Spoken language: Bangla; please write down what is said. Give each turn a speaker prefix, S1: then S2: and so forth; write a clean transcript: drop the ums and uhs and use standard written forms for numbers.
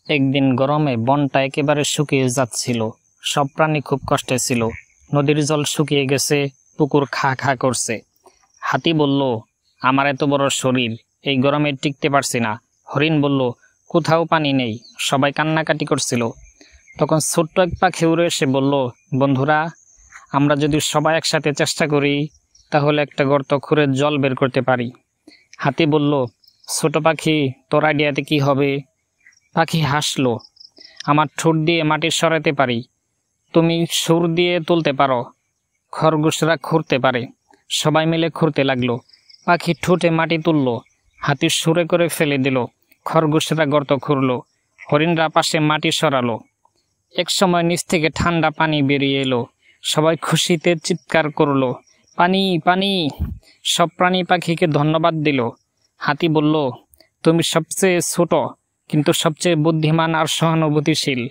S1: একদিন গরমে বনটা একেবারে শুকিয়ে যাচ্ছিল। সব প্রাণী খুব কষ্টে ছিল। নদীর জল শুকিয়ে গেছে, পুকুর খা খা করছে। হাতি বলল, আমার এত বড় শরীর, এই গরমে টিকতে পারছি না। হরিণ বলল, কোথাও পানি নেই। সবাই কান্নাকাটি করছিল। তখন ছোট্ট এক পাখি উড়ে এসে বলল, বন্ধুরা, আমরা যদি সবাই একসাথে চেষ্টা করি তাহলে একটা গর্ত খুঁড়ে জল বের করতে পারি। হাতি বলল, ছোট পাখি, তোর আইডিয়াতে কি হবে? পাখি হাসলো, আমার ঠোঁট দিয়ে মাটি সরাতে পারি, তুমি সুর দিয়ে তুলতে পারো, খরগোশরা খুঁড়তে পারে। সবাই মিলে খুঁড়তে লাগলো। পাখি ঠোঁটে মাটি তুলল, হাতি সুরে করে ফেলে দিল, খরগোশরা গর্ত খুঁড়ল, হরিণরা পাশে মাটি সরালো। এক সময় নিচ থেকে ঠান্ডা পানি বেরিয়ে এলো। সবাই খুশিতে চিৎকার করলো, পানি পানি! সব প্রাণী পাখিকে ধন্যবাদ দিল। হাতি বলল, তুমি সবচেয়ে ছোট কিন্তু সবচেয়ে বুদ্ধিমান আর সহানুভূতিশীল।